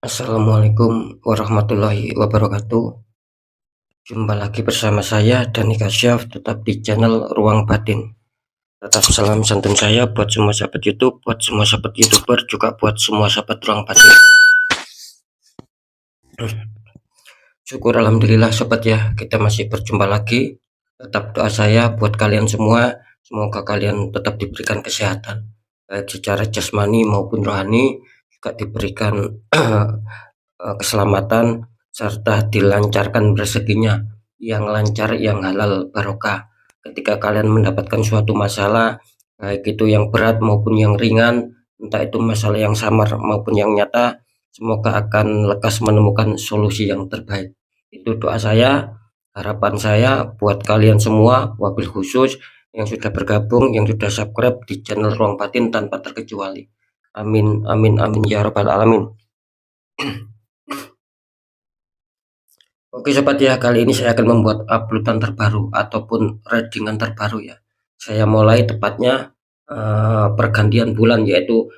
Assalamualaikum warahmatullahi wabarakatuh. Jumpa lagi bersama saya Dani Kasyaf, tetap di channel Ruang Batin. Tetap salam santun saya buat semua sahabat YouTube, buat semua sahabat YouTuber, juga buat semua sahabat Ruang Batin. Syukur alhamdulillah sobat ya, kita masih berjumpa lagi. Tetap doa saya buat kalian semua, semoga kalian tetap diberikan kesehatan, baik secara jasmani maupun rohani, juga diberikan keselamatan serta dilancarkan rezekinya yang lancar, yang halal barokah. Ketika kalian mendapatkan suatu masalah, baik itu yang berat maupun yang ringan, entah itu masalah yang samar maupun yang nyata, semoga akan lekas menemukan solusi yang terbaik. Itu doa saya, harapan saya buat kalian semua, wabil khusus yang sudah bergabung, yang sudah subscribe di channel Ruang Batin tanpa terkecuali. Amin, amin, amin ya rabbal alamin. Oke sobat ya, kali ini saya akan membuat uploadan terbaru ataupun readingan terbaru ya. Saya mulai tepatnya pergantian bulan, yaitu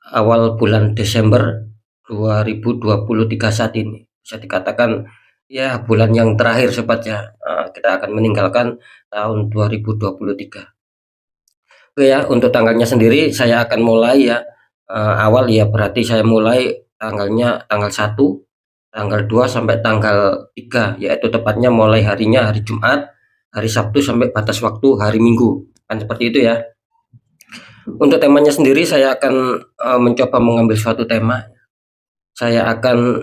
awal bulan Desember 2023 saat ini. Bisa dikatakan ya bulan yang terakhir sobat ya. Kita akan meninggalkan tahun 2023. Oke ya, untuk tanggalnya sendiri saya akan mulai ya, awal ya berarti saya mulai tanggalnya tanggal 1, tanggal 2 sampai tanggal 3, yaitu tepatnya mulai harinya hari Jumat, hari Sabtu sampai batas waktu hari Minggu. Kan seperti itu ya. Untuk temanya sendiri saya akan mencoba mengambil suatu tema. Saya akan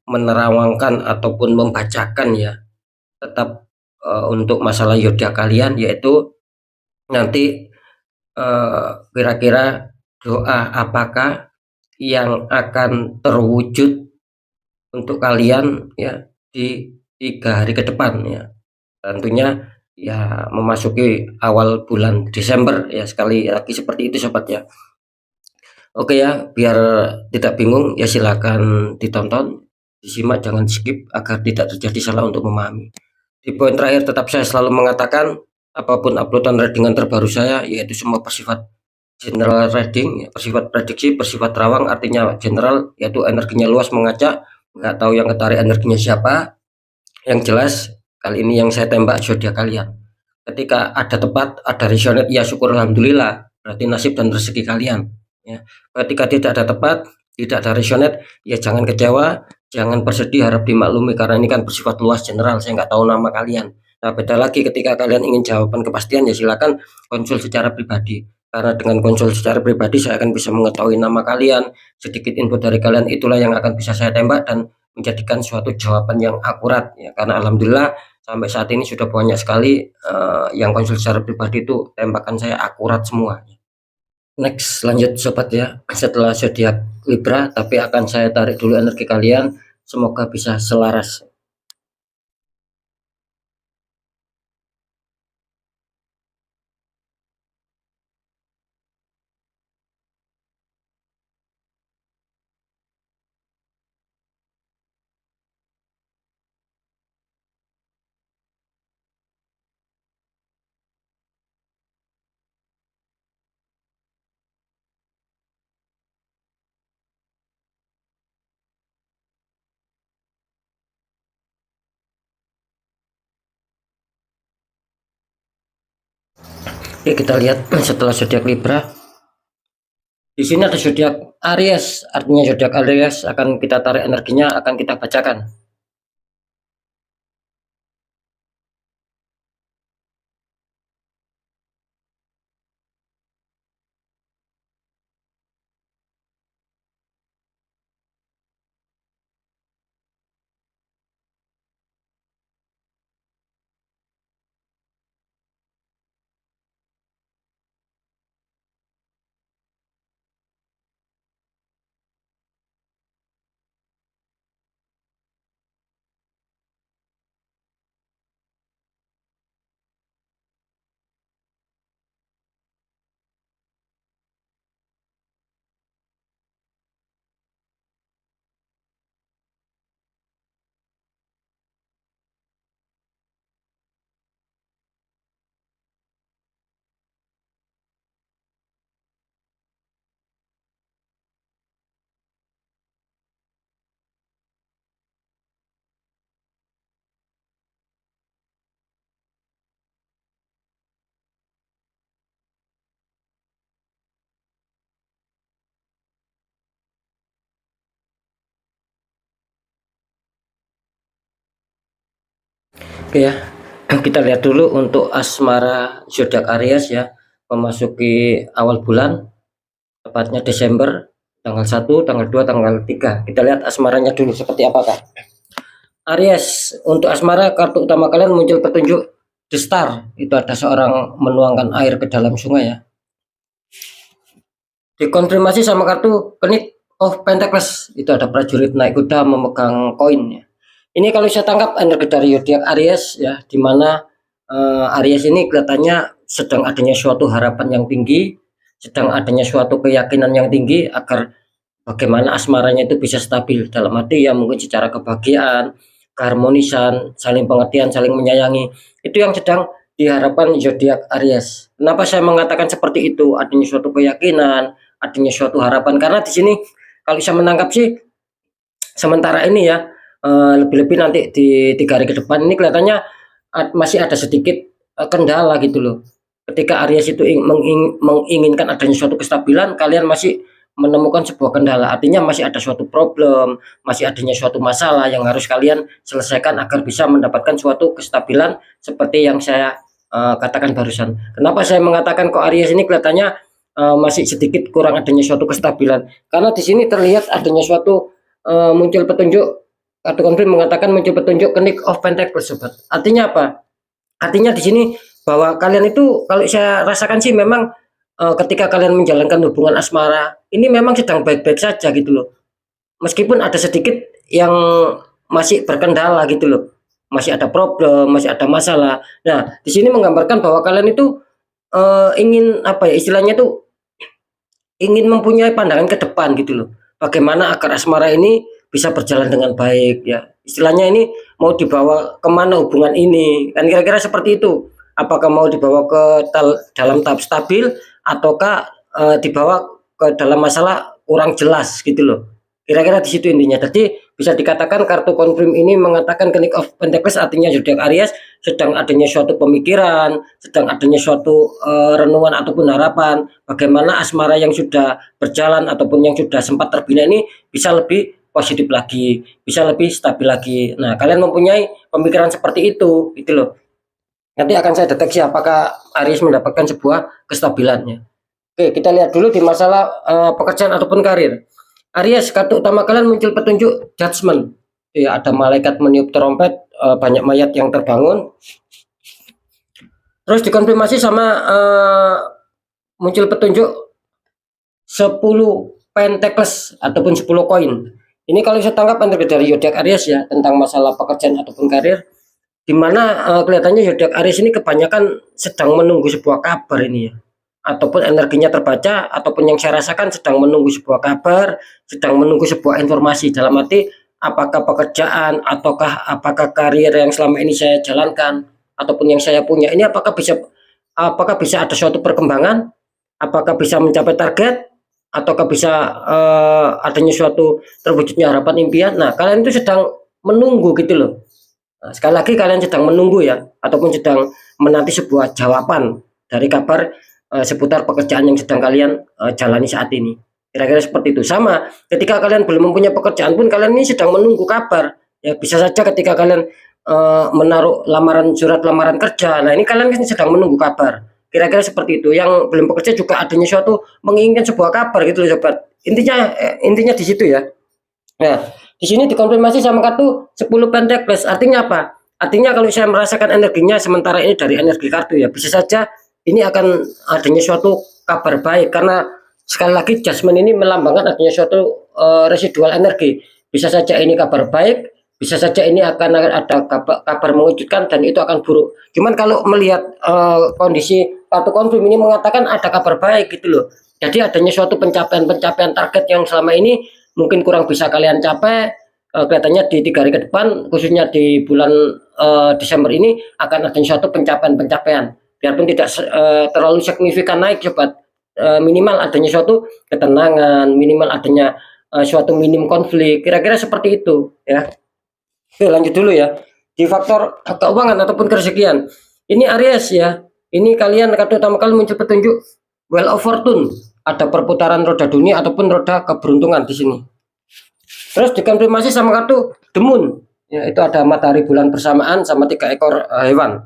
menerawangkan ataupun membacakan ya, tetap untuk masalah yodha kalian, yaitu nanti kira-kira doa apakah yang akan terwujud untuk kalian ya di 3 hari ke depan ya. Tentunya ya memasuki awal bulan Desember ya, sekali lagi seperti itu sobat ya. Oke ya, biar tidak bingung ya silakan ditonton, disimak, jangan skip agar tidak terjadi salah untuk memahami. Di poin terakhir tetap saya selalu mengatakan apapun uploadan readingan terbaru saya yaitu semua bersifat general reading, bersifat prediksi, bersifat rawang, artinya general yaitu energinya luas mengacak, nggak tahu yang ketarik energinya siapa. Yang jelas kali ini yang saya tembak zodiak kalian. Ketika ada tepat, ada resonate, ya syukur alhamdulillah, berarti nasib dan rezeki kalian ya. Ketika tidak ada tepat, tidak ada resonate, ya jangan kecewa, jangan bersedih, harap dimaklumi karena ini kan bersifat luas general, saya nggak tahu nama kalian. Nah beda lagi ketika kalian ingin jawaban kepastian, ya silakan konsul secara pribadi, karena dengan konsul secara pribadi saya akan bisa mengetahui nama kalian, sedikit info dari kalian, itulah yang akan bisa saya tembak dan menjadikan suatu jawaban yang akurat ya. Karena alhamdulillah sampai saat ini sudah banyak sekali yang konsul secara pribadi itu tembakan saya akurat semua. Next lanjut sobat ya, setelah zodiak Libra, tapi akan saya tarik dulu energi kalian, semoga bisa selaras. Oke, kita lihat setelah zodiak Libra. Di sini ada zodiak Aries, artinya zodiak Aries akan kita tarik energinya, akan kita bacakan. Oke ya, kita lihat dulu untuk asmara zodiak Aries ya, memasuki awal bulan, tepatnya Desember, tanggal 1, tanggal 2, tanggal 3. Kita lihat asmaranya dulu seperti apakah. Aries, untuk asmara kartu utama kalian muncul petunjuk The Star. Itu ada seorang menuangkan air ke dalam sungai ya. Dikonfirmasi sama kartu Knight of Pentacles. Itu ada prajurit naik kuda memegang koin ya. Ini kalau saya tangkap energi dari zodiak Aries ya, dimana Aries ini kelihatannya sedang adanya suatu harapan yang tinggi, sedang adanya suatu keyakinan yang tinggi agar bagaimana asmaranya itu bisa stabil, dalam arti ya mungkin secara kebahagiaan, keharmonisan, saling pengertian, saling menyayangi, itu yang sedang diharapkan zodiak Aries. Kenapa saya mengatakan seperti itu? Adanya suatu keyakinan, adanya suatu harapan, karena di sini kalau saya menangkap sih sementara ini ya, lebih-lebih nanti di 3 hari ke depan ini kelihatannya masih ada sedikit kendala gitu loh. Ketika Aries itu menginginkan adanya suatu kestabilan, kalian masih menemukan sebuah kendala, artinya masih ada suatu problem, masih adanya suatu masalah yang harus kalian selesaikan agar bisa mendapatkan suatu kestabilan seperti yang saya katakan barusan. Kenapa saya mengatakan kok Aries ini kelihatannya masih sedikit kurang adanya suatu kestabilan? Karena di sini terlihat adanya suatu muncul petunjuk, kartu konfirm mengatakan muncul petunjuk Knight of Pentacles sobat. Artinya apa? Artinya di sini bahwa kalian itu kalau saya rasakan sih memang ketika kalian menjalankan hubungan asmara ini memang sedang baik-baik saja gitu loh. Meskipun ada sedikit yang masih berkendala gitu loh. Masih ada problem, masih ada masalah. Nah, di sini menggambarkan bahwa kalian itu ingin apa ya istilahnya tuh, ingin mempunyai pandangan ke depan gitu loh. Bagaimana agar asmara ini bisa berjalan dengan baik ya. Istilahnya ini mau dibawa kemana hubungan ini, kan kira-kira seperti itu. Apakah mau dibawa ke dalam tahap stabil ataukah dibawa ke dalam masalah kurang jelas gitu loh. Kira-kira di situ intinya. Jadi bisa dikatakan kartu konfirm ini mengatakan Knight of Pentacles artinya zodiak Aries sedang adanya suatu pemikiran, sedang adanya suatu renungan ataupun harapan bagaimana asmara yang sudah berjalan ataupun yang sudah sempat terbina ini bisa lebih positif lagi, bisa lebih stabil lagi. Nah, kalian mempunyai pemikiran seperti itu, gitu loh. Nanti akan saya deteksi apakah Aries mendapatkan sebuah kestabilannya. Oke, kita lihat dulu di masalah pekerjaan ataupun karir. Aries, kartu utama kalian muncul petunjuk Judgment. Ya, ada malaikat meniup trompet, banyak mayat yang terbangun. Terus dikonfirmasi sama muncul petunjuk 10 Pentacles ataupun 10 koin. Ini kalau saya tangkap energi dari zodiak Aries ya tentang masalah pekerjaan ataupun karir, di mana kelihatannya zodiak Aries ini kebanyakan sedang menunggu sebuah kabar ini ya, ataupun energinya terbaca, ataupun yang saya rasakan sedang menunggu sebuah kabar, sedang menunggu sebuah informasi, dalam arti apakah pekerjaan ataukah apakah karir yang selama ini saya jalankan ataupun yang saya punya ini apakah bisa ada suatu perkembangan, apakah bisa mencapai target, ataukah bisa adanya suatu terwujudnya harapan impian. Nah, kalian itu sedang menunggu gitu loh. Nah, sekali lagi kalian sedang menunggu ya, ataupun sedang menanti sebuah jawaban dari kabar seputar pekerjaan yang sedang kalian jalani saat ini. Kira-kira seperti itu. Sama ketika kalian belum mempunyai pekerjaan pun kalian ini sedang menunggu kabar. Ya bisa saja ketika kalian menaruh surat lamaran kerja. Nah, ini kalian sedang menunggu kabar. Kira-kira seperti itu. Yang belum bekerja juga adanya suatu menginginkan sebuah kabar gitu loh sobat. Intinya di situ ya. Nah, di sini dikonfirmasi sama kartu 10 Pentacles. Artinya apa? Artinya kalau saya merasakan energinya sementara ini dari energi kartu ya, bisa saja ini akan adanya suatu kabar baik, karena sekali lagi Judgment ini melambangkan adanya suatu residual energi. Bisa saja ini kabar baik, bisa saja ini akan ada kabar mengejutkan dan itu akan buruk. Cuman kalau melihat kondisi kartu konfirm ini mengatakan ada kabar baik gitu loh. Jadi adanya suatu pencapaian target yang selama ini mungkin kurang bisa kalian capai, kelihatannya di 3 hari ke depan khususnya di bulan Desember ini akan ada suatu pencapaian. Biarpun tidak terlalu signifikan naik sobat, minimal adanya suatu ketenangan, minimal adanya suatu minim konflik, kira-kira seperti itu ya. Oke, lanjut dulu ya di faktor keuangan ataupun kerezekian. Ini Aries ya, ini kalian kartu utama kalian muncul petunjuk Wheel of Fortune, ada perputaran roda dunia ataupun roda keberuntungan di sini. Terus dikonfirmasi sama kartu The Moon. Ya, itu ada matahari bulan bersamaan sama 3 ekor hewan.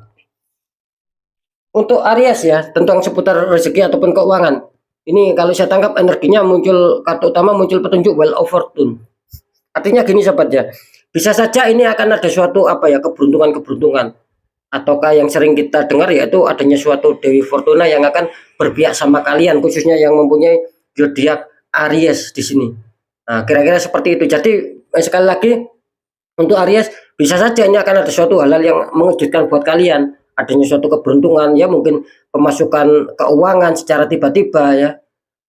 Untuk Aries ya, tentang seputar rezeki ataupun keuangan. Ini kalau saya tangkap energinya muncul, kartu utama muncul petunjuk Wheel of Fortune. Artinya gini sobat ya, bisa saja ini akan ada suatu apa ya, keberuntungan-keberuntungan, ataukah yang sering kita dengar yaitu adanya suatu Dewi Fortuna yang akan berpihak sama kalian, khususnya yang mempunyai zodiak Aries di sini. Nah, kira-kira seperti itu. Jadi sekali lagi untuk Aries bisa saja ini akan ada suatu hal-hal yang mengejutkan buat kalian, adanya suatu keberuntungan ya, mungkin pemasukan keuangan secara tiba-tiba ya,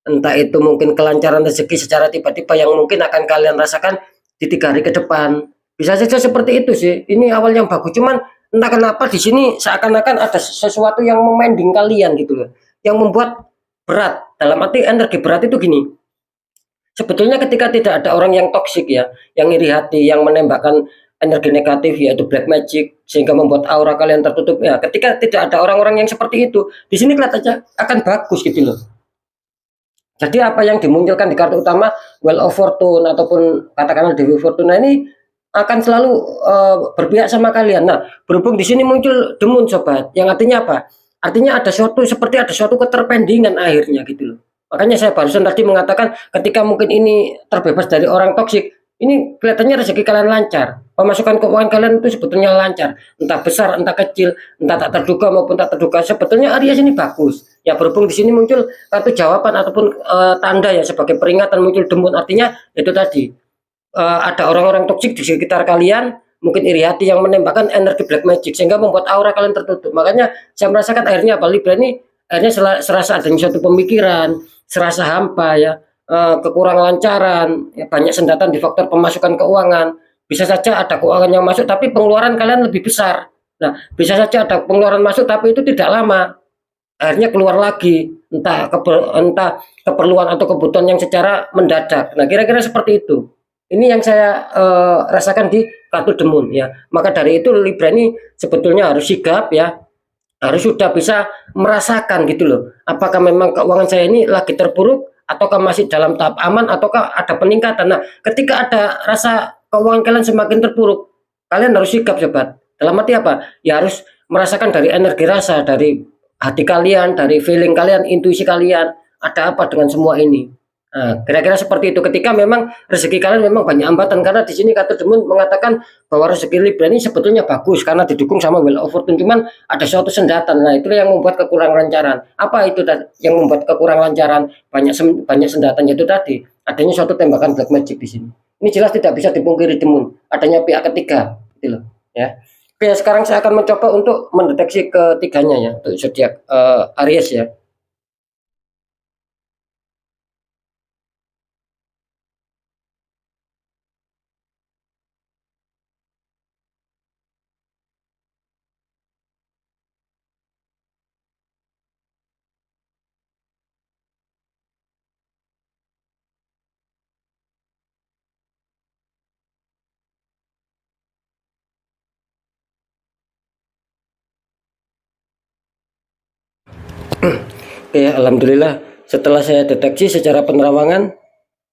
entah itu mungkin kelancaran rezeki secara tiba-tiba yang mungkin akan kalian rasakan di 3 hari ke depan. Bisa saja seperti itu sih. Ini awal yang bagus, cuman entah kenapa di sini seakan-akan ada sesuatu yang memending kalian gitu loh, yang membuat berat. Dalam arti energi berat itu gini, sebetulnya ketika tidak ada orang yang toksik ya, yang iri hati, yang menembakkan energi negatif yaitu black magic sehingga membuat aura kalian tertutup ya. Ketika tidak ada orang-orang yang seperti itu, di sini kelihatannya akan bagus gitu loh. Jadi apa yang dimunculkan di kartu utama Wheel of Fortune ataupun katakanlah Dewi Fortuna ini akan selalu berpihak sama kalian. Nah, berhubung di sini muncul The Moon sobat, yang artinya apa? Artinya ada suatu, seperti ada suatu keterpendingan akhirnya gitu loh. Makanya saya barusan tadi mengatakan ketika mungkin ini terbebas dari orang toksik, ini kelihatannya rezeki kalian lancar. Pemasukan keuangan kalian itu sebetulnya lancar, entah besar, entah kecil, entah tak terduga maupun tak terduga. Sebetulnya Aries ini bagus. Ya berhubung di sini muncul kartu jawaban ataupun tanda ya sebagai peringatan muncul The Moon, artinya itu tadi ada orang-orang toksik di sekitar kalian, mungkin iri hati yang menembakkan energi black magic sehingga membuat aura kalian tertutup. Makanya saya merasakan akhirnya apa, Libra ini akhirnya serasa adanya suatu pemikiran, serasa hampa ya, kekurangan lancaran, ya, banyak sendatan di faktor pemasukan keuangan. Bisa saja ada keuangan yang masuk tapi pengeluaran kalian lebih besar. Nah, bisa saja ada pengeluaran masuk tapi itu tidak lama, akhirnya keluar lagi, entah keperluan atau kebutuhan yang secara mendadak. Nah, kira-kira seperti itu. Ini yang saya rasakan di kartu The Moon ya. Maka dari itu Libra ini sebetulnya harus sigap ya, harus sudah bisa merasakan gitu loh. Apakah memang keuangan saya ini lagi terpuruk ataukah masih dalam tahap aman ataukah ada peningkatan. Nah, ketika ada rasa keuangan kalian semakin terpuruk, kalian harus sigap sobat. Dalam arti apa? Ya harus merasakan dari energi rasa, dari hati kalian, dari feeling kalian, intuisi kalian, ada apa dengan semua ini. Nah, kira-kira seperti itu. Ketika memang rezeki kalian memang banyak hambatan, karena di sini kartu The Moon mengatakan bahwa rezeki Libra ini sebetulnya bagus karena didukung sama Wheel of Fortune, cuman ada suatu sendatan. Nah, itu yang membuat kekurangan lancaran. Apa itu yang membuat kekurangan lancaran? Banyak sendatan, yaitu tadi adanya suatu tembakan black magic di sini. Ini jelas tidak bisa dipungkiri The Moon, adanya pihak ketiga, gitu loh, ya. Oke, sekarang saya akan mencoba untuk mendeteksi ketiganya ya, untuk zodiak Aries ya. Oke, alhamdulillah setelah saya deteksi secara penerawangan,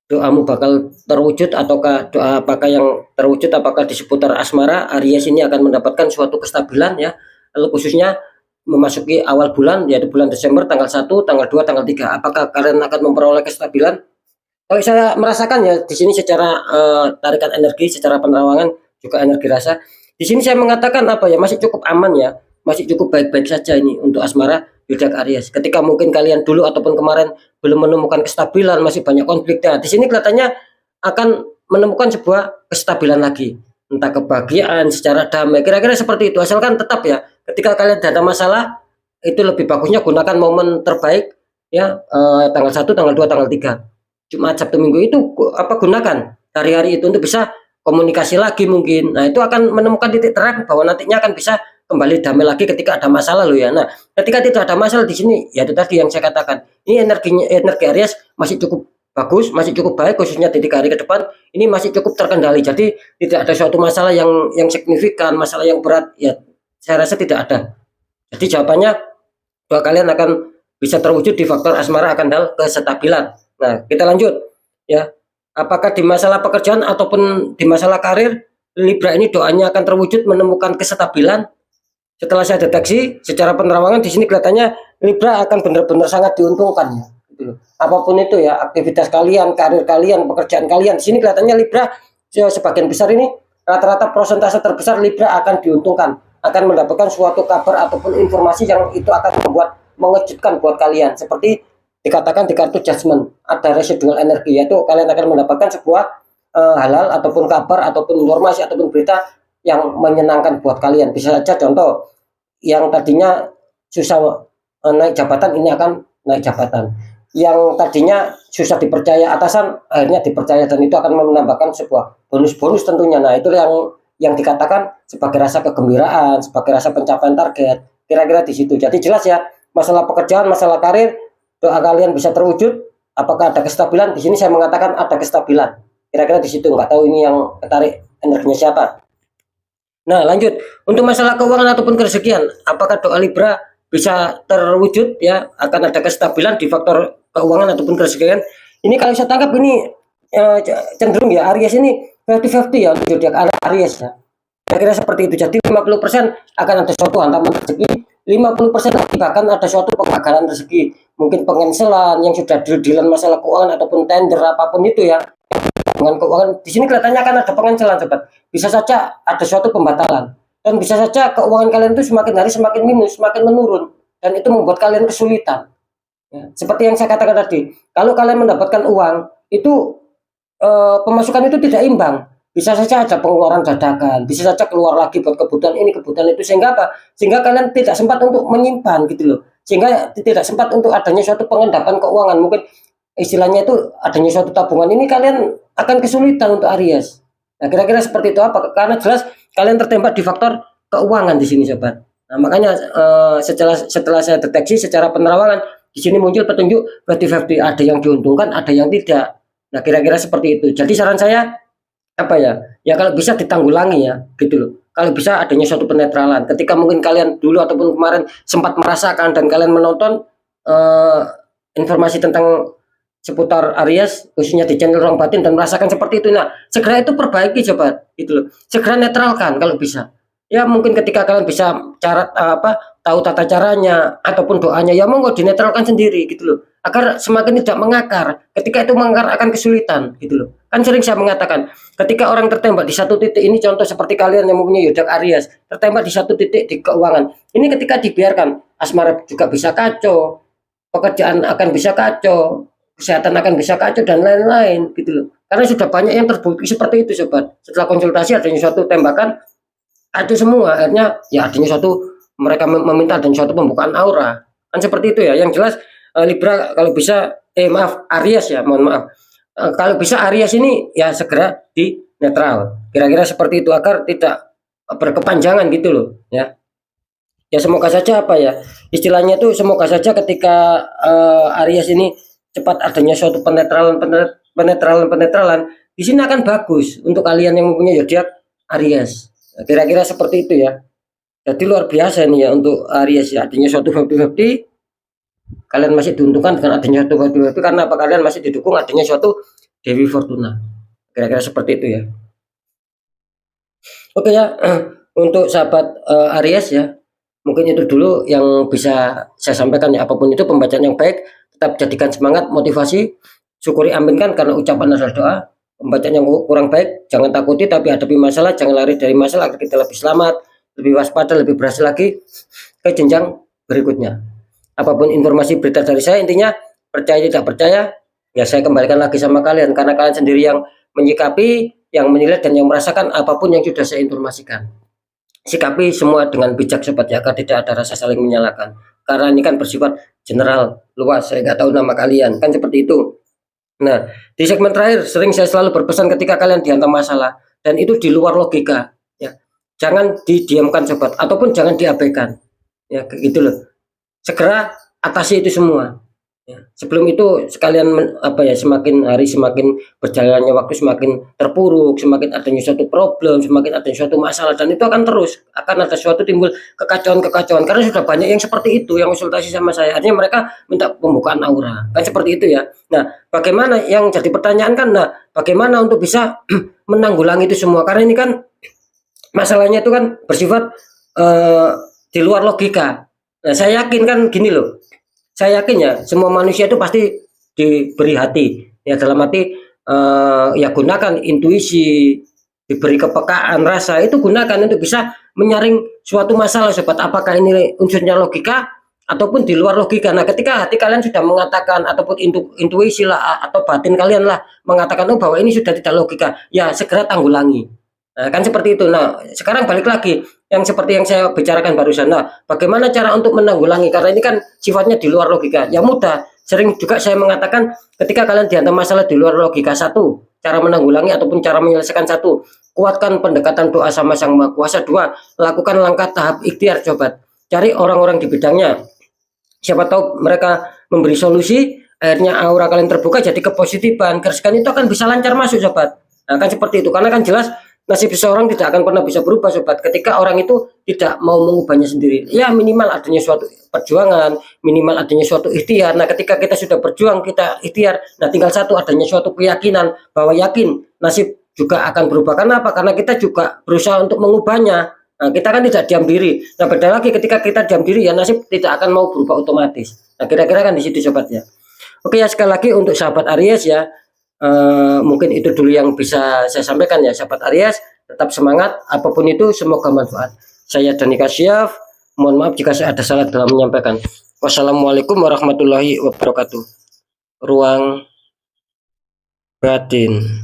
doamu bakal terwujud ataukah doa apakah yang terwujud, apakah di seputar asmara, Aries ini akan mendapatkan suatu kestabilan ya, lalu khususnya memasuki awal bulan yaitu bulan Desember tanggal 1, tanggal 2, tanggal 3. Apakah kalian akan memperoleh kestabilan? Kalau saya merasakan ya di sini secara tarikan energi, secara penerawangan juga energi rasa. Di sini saya mengatakan apa ya, masih cukup aman ya, masih cukup baik-baik saja ini untuk asmara zodiak Aries. Ketika mungkin kalian dulu ataupun kemarin belum menemukan kestabilan, masih banyak konflik. Nah, di sini kelihatannya akan menemukan sebuah kestabilan lagi, entah kebahagiaan secara damai. Kira-kira seperti itu. Asalkan tetap ya, ketika kalian ada masalah, itu lebih bagusnya gunakan momen terbaik ya, tanggal 1, tanggal 2, tanggal 3. Jumat, Sabtu, Minggu itu apa, gunakan hari-hari itu untuk bisa komunikasi lagi mungkin. Nah, itu akan menemukan titik terang bahwa nantinya akan bisa kembali damai lagi ketika ada masalah loh ya. Nah, ketika tidak ada masalah di sini, ya itu tadi yang saya katakan. Ini energi Aries masih cukup bagus, masih cukup baik, khususnya di 3 hari ke depan ini masih cukup terkendali. Jadi tidak ada suatu masalah yang signifikan, masalah yang berat ya, saya rasa tidak ada. Jadi jawabannya bahwa kalian akan bisa terwujud di faktor asmara akan hal kestabilan. Nah, kita lanjut ya. Apakah di masalah pekerjaan ataupun di masalah karir, Libra ini doanya akan terwujud menemukan kestabilan. Setelah saya deteksi secara penerawangan di sini kelihatannya Libra akan benar-benar sangat diuntungkan ya, gitu loh. Apapun itu ya, aktivitas kalian, karir kalian, pekerjaan kalian. Di sini kelihatannya Libra sebagian besar ini rata-rata persentase terbesar Libra akan diuntungkan, akan mendapatkan suatu kabar ataupun informasi yang itu akan membuat mengejutkan buat kalian. Seperti dikatakan di kartu Judgment, ada residual energi, yaitu kalian akan mendapatkan sebuah halal ataupun kabar ataupun informasi ataupun berita yang menyenangkan buat kalian. Bisa saja contoh yang tadinya susah naik jabatan ini akan naik jabatan. Yang tadinya susah dipercaya atasan akhirnya dipercaya dan itu akan menambahkan sebuah bonus-bonus tentunya. Nah, itu yang dikatakan sebagai rasa kegembiraan, sebagai rasa pencapaian target. Kira-kira di situ. Jadi jelas ya, masalah pekerjaan, masalah karir, doa kalian bisa terwujud. Apakah ada kestabilan? Di sini saya mengatakan ada kestabilan. Kira-kira di situ. Nggak tahu ini yang ketarik energinya siapa. Nah, lanjut untuk masalah keuangan ataupun kerezekian, apakah doa Libra bisa terwujud ya? Akan ada kestabilan di faktor keuangan ataupun kerezekian. Ini kalau saya tangkap ini cenderung ya Aries ini 50-50 ya untuk zodiak Aries ya. Kira-kira seperti itu. Jadi 50% akan ada suatu hantaman rezeki, 50% lagi bahkan ada suatu pengagalan rezeki, mungkin pengenselan yang sudah deal-dealan masalah keuangan ataupun tender apapun itu ya. Dengan keuangan di sini kelihatannya akan ada pengencelan sobat. Bisa saja ada suatu pembatalan dan bisa saja keuangan kalian itu semakin hari semakin minus, semakin menurun dan itu membuat kalian kesulitan. Ya, seperti yang saya katakan tadi, kalau kalian mendapatkan uang itu pemasukan itu tidak imbang. Bisa saja ada pengeluaran dadakan, bisa saja keluar lagi buat kebutuhan ini, kebutuhan itu, sehingga apa? Sehingga kalian tidak sempat untuk menyimpan gitu loh. Sehingga tidak sempat untuk adanya suatu pengendapan keuangan. Mungkin istilahnya itu adanya suatu tabungan ini kalian akan kesulitan untuk Aries. Nah, kira-kira seperti itu apa? Karena jelas kalian tertempat di faktor keuangan di sini, sobat. Nah, makanya setelah saya deteksi secara penerawangan di sini muncul petunjuk 50-50, ada yang diuntungkan, ada yang tidak. Nah, kira-kira seperti itu. Jadi saran saya apa ya? Ya kalau bisa ditanggulangi ya, gitu loh. Kalau bisa adanya suatu penetralan. Ketika mungkin kalian dulu ataupun kemarin sempat merasakan dan kalian menonton informasi tentang seputar Aries khususnya di channel Ruang Batin dan merasakan seperti itu, nah segera itu perbaiki coba gitu loh, segera netralkan kalau bisa ya. Mungkin ketika kalian bisa tahu tata caranya ataupun doanya ya monggo dinetralkan sendiri gitu loh, agar semakin tidak mengakar. Ketika itu mengakar akan kesulitan gitu loh. Kan sering saya mengatakan ketika orang tertembak di satu titik, ini contoh seperti kalian yang mempunyai zodiak Aries tertembak di satu titik di keuangan, ini ketika dibiarkan asmara juga bisa kacau, pekerjaan akan bisa kacau, kesehatan akan bisa kacau dan lain-lain gitu loh. Karena sudah banyak yang terbukti seperti itu sobat. Setelah konsultasi adanya suatu tembakan, ada semua akhirnya ya adanya suatu mereka meminta dan suatu pembukaan aura. Kan seperti itu ya. Yang jelas Libra kalau bisa maaf Aries ya, mohon maaf. Kalau bisa Aries ini ya segera di netral. Kira-kira seperti itu agar tidak berkepanjangan gitu loh ya. Ya semoga saja apa ya istilahnya itu, semoga saja ketika Aries ini cepat adanya suatu penetralan di sini akan bagus untuk kalian yang mempunyai zodiak Aries. Kira-kira seperti itu ya. Jadi luar biasa nih ya untuk Aries ya, adanya suatu 50-50, kalian masih diuntungkan dengan adanya suatu 50-50 karena apa? Kalian masih didukung adanya suatu Dewi Fortuna. Kira-kira seperti itu ya. Oke ya, untuk sahabat Aries ya, mungkin itu dulu yang bisa saya sampaikan ya. Apapun itu pembacaan yang baik, tetap jadikan semangat, motivasi, syukuri, aminkan karena ucapan adalah doa. Pembacaan yang kurang baik jangan takuti tapi hadapi masalah, jangan lari dari masalah agar kita lebih selamat, lebih waspada, lebih berhasil lagi ke jenjang berikutnya. Apapun informasi berita dari saya, intinya percaya tidak percaya ya saya kembalikan lagi sama kalian karena kalian sendiri yang menyikapi, yang menilai dan yang merasakan apapun yang sudah saya informasikan. Sikapi semua dengan bijak sobat ya, agar tidak ada rasa saling menyalahkan. Karena ini kan bersifat general, luas, saya nggak tahu nama kalian, kan seperti itu. Nah, di segmen terakhir sering saya selalu berpesan ketika kalian dihantam masalah dan itu di luar logika, ya jangan didiamkan sobat, ataupun jangan diabaikan, ya gitu loh. Segera atasi itu semua. Ya, sebelum itu sekalian apa ya, semakin hari semakin berjalannya waktu semakin terpuruk, semakin adanya suatu problem, semakin adanya suatu masalah dan itu akan terus, akan ada suatu timbul kekacauan-kekacauan karena sudah banyak yang seperti itu yang konsultasi sama saya. Artinya mereka minta pembukaan aura, kan seperti itu ya. Nah, bagaimana yang jadi pertanyaan kan, nah bagaimana untuk bisa menanggulangi itu semua? Karena ini kan masalahnya itu kan bersifat eh, di luar logika. Nah, saya yakin kan gini loh, saya yakin ya semua manusia itu pasti diberi hati ya, dalam arti ya gunakan intuisi, diberi kepekaan rasa itu gunakan untuk bisa menyaring suatu masalah sobat, apakah ini unsurnya logika ataupun di luar logika. Nah ketika hati kalian sudah mengatakan ataupun intuisi lah atau batin kalian lah mengatakan oh bahwa ini sudah tidak logika, ya segera tanggulangi. Nah, kan seperti itu. Nah, sekarang balik lagi yang seperti yang saya bicarakan barusan. Nah, bagaimana cara untuk menanggulangi? Karena ini kan sifatnya di luar logika. Ya mudah. Sering juga saya mengatakan ketika kalian dihantam masalah di luar logika, satu, cara menanggulangi ataupun cara menyelesaikan, satu, kuatkan pendekatan doa sama Sang Maha Kuasa. Dua, lakukan langkah tahap ikhtiar, coba. Cari orang-orang di bidangnya. Siapa tahu mereka memberi solusi, akhirnya aura kalian terbuka jadi kepositifan. Kerskan itu akan bisa lancar masuk, sobat. Nah, kan seperti itu. Karena kan jelas nasib seseorang tidak akan pernah bisa berubah, sobat, ketika orang itu tidak mau mengubahnya sendiri. Ya minimal adanya suatu perjuangan, minimal adanya suatu ikhtiar. Nah ketika kita sudah berjuang, kita ikhtiar, nah tinggal satu, adanya suatu keyakinan bahwa yakin nasib juga akan berubah. Karena apa? Karena kita juga berusaha untuk mengubahnya. Nah, kita kan tidak diam diri. Nah beda lagi ketika kita diam diri, ya nasib tidak akan mau berubah otomatis. Nah kira-kira kan di situ, sobat ya. Oke ya, sekali lagi untuk sahabat Aries ya, mungkin itu dulu yang bisa saya sampaikan ya, sahabat Aries. Tetap semangat, apapun itu semoga manfaat. Saya Dani Kasyaf, mohon maaf jika saya ada salah dalam menyampaikan. Wassalamualaikum warahmatullahi wabarakatuh. Ruang batin.